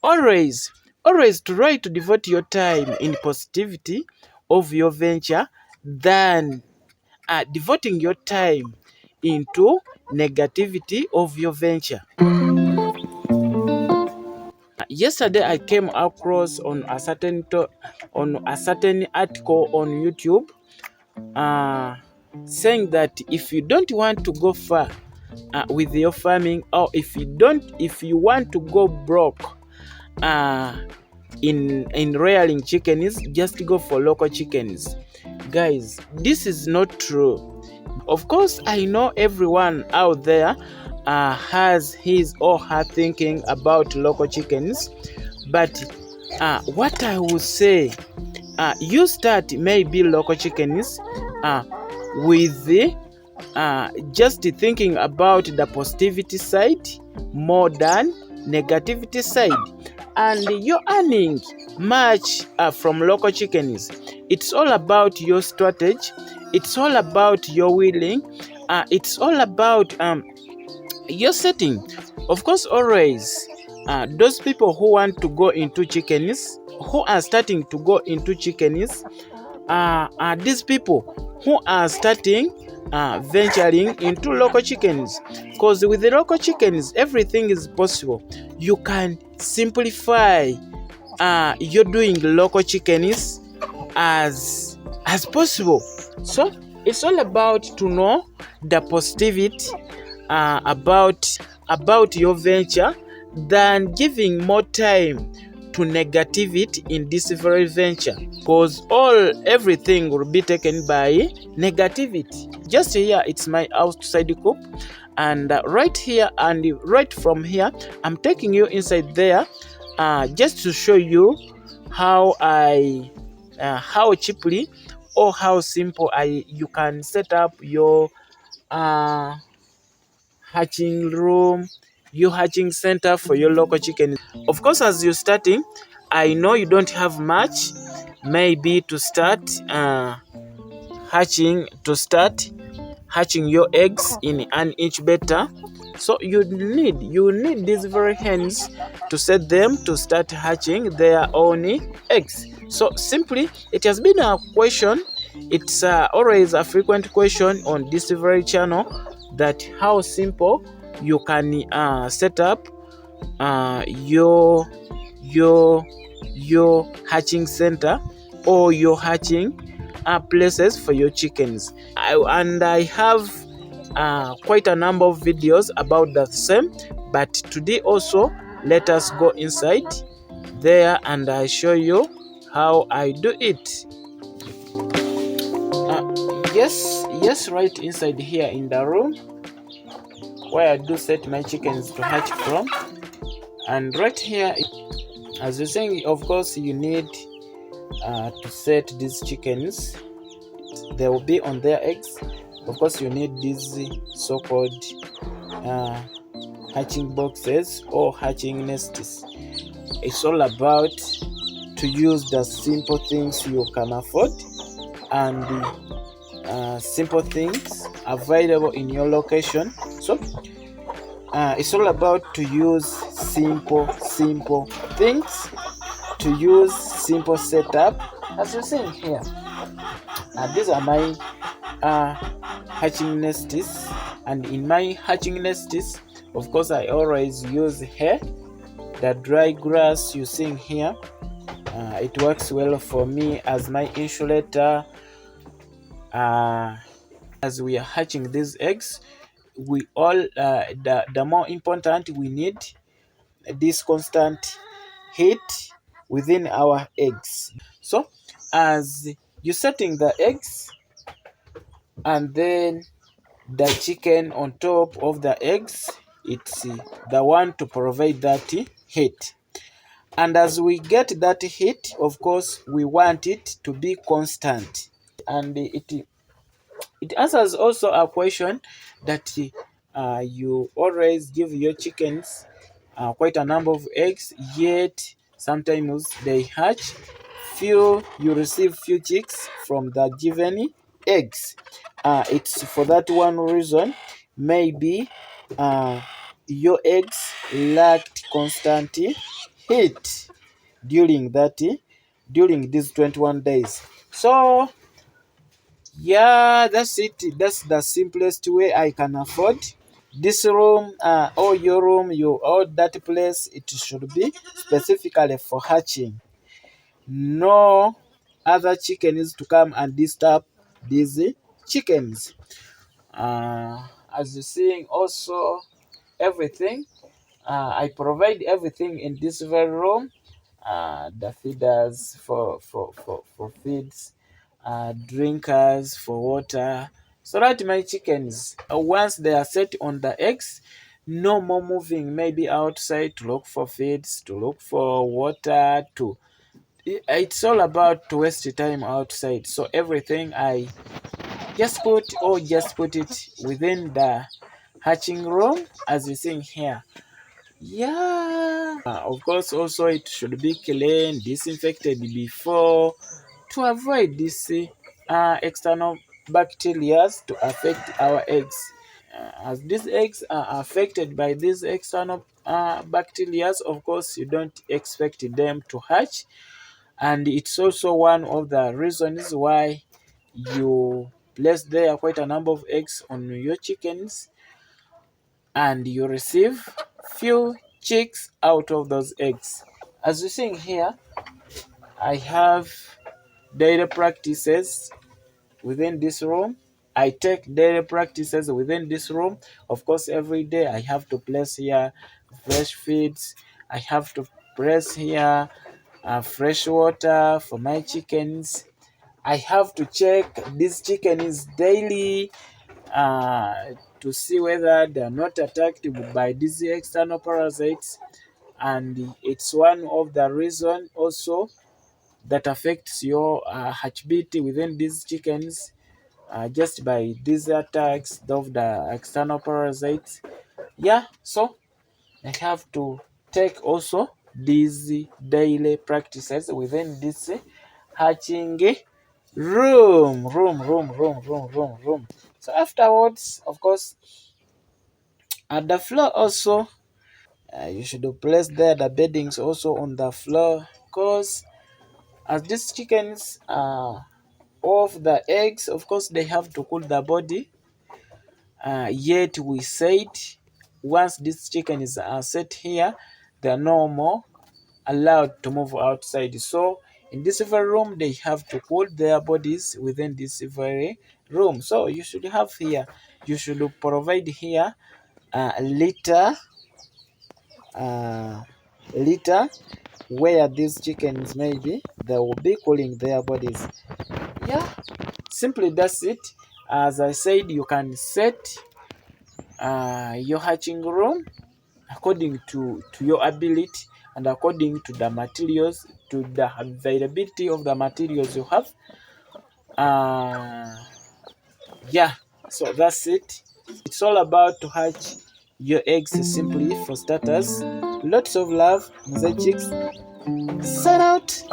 Always, always try to devote your time in positivity of your venture than devoting your time into negativity of your venture. Yesterday I came across on a certain article on YouTube, uh, saying that if you don't want to go far with your farming, or if you want to go broke uh, in rearing chickens, just go for local chickens. Guys, this is not true. Of course, I know everyone out there has his or her thinking about local chickens, but what I would say, you start maybe local chickens with just thinking about the positivity side more than negativity side, and you're earning much from local chickens. It's all about your strategy, it's all about your willing, it's all about your setting. Of course, always those people who want to go into chickens, who are starting to go into chickens, are these people who are starting venturing into local chickens, because with the local chickens everything is possible. You can simplify you're doing local chickens as possible. So it's all about to know the positivity about your venture than giving more time to negativity in this very venture, because everything will be taken by negativity. Just here, it's my outside coop, and right here and right from here, I'm taking you inside there, just to show you how how cheaply or how simple you can set up your hatching room, your hatching center for your local chicken. Of course, as you're starting, I know you don't have much, maybe to start hatching your eggs in an incubator. So you need these very hens to set them to start hatching their own eggs. So simply, it has been a question. It's always a frequent question on this very channel, that how simple you can set up your hatching center or your hatching places for your chickens. I have quite a number of videos about the same, but today also let us go inside there and I show you how I do it. Yes, right inside here in the room where I do set my chickens to hatch from. And right here, as you're saying, of course you need to set these chickens. They will be on their eggs. Of course you need these so-called hatching boxes or hatching nests. It's all about to use the simple things you can afford and simple things available in your location. So it's all about to use simple things, to use simple setup. As you're seeing here, these are my hatching nests, and in my hatching nests, of course, I always use hay. The dry grass you're seeing here, it works well for me as my insulator. As we are hatching these eggs, we all the more important, we need this constant heat within our eggs. So as you're setting the eggs, and then the chicken on top of the eggs, it's the one to provide that heat. And as we get that heat, of course we want it to be constant. And it answers also a question that you always give your chickens quite a number of eggs, yet sometimes they hatch you receive few chicks from the given eggs. It's for that one reason, maybe your eggs lacked constant heat during these 21 days. So yeah, that's it. That's the simplest way I can afford this room, or your room, or that place. It should be specifically for hatching. No other chickens to come and disturb these chickens. As you're seeing, also everything. I provide everything in this very room. The feeders for feeds, drinkers for water, so that my chickens, once they are set on the eggs, no more moving, maybe outside to look for feeds, to look for water, to it's all about to waste time outside. So everything I just put it within the hatching room, as you see here. Yeah, of course, also it should be clean, disinfected before, to avoid this external bacteria to affect our eggs. As these eggs are affected by these external bacteria, of course, you don't expect them to hatch. And it's also one of the reasons why you place there quite a number of eggs on your chickens, and you receive few chicks out of those eggs. As you're seeing here, I have daily practices within this room. I take daily practices within this room. Of course, every day I have to place here fresh feeds. I have to place here fresh water for my chickens. I have to check these chickens daily to see whether they are not attacked by these external parasites. And it's one of the reasons also that affects your hatchability within these chickens, just by these attacks of the external parasites. Yeah, so I have to take also these daily practices within this hatching room. So afterwards, of course, at the floor also, you should place there the beddings also on the floor, because as these chickens are off the eggs, of course they have to cool the body. Yet we said once these chickens are set here, they are no more allowed to move outside. So in this very room, they have to cool their bodies within this very room. So you should have here, you should provide here a uh, litter where these chickens maybe they will be cooling their bodies. Yeah, simply that's it. As I said, you can set your hatching room according to your ability and according to the materials, to the availability of the materials you have. Yeah, so that's it. It's all about to hatch your eggs simply for starters. Lots of love, Mzee Chicks. Set out.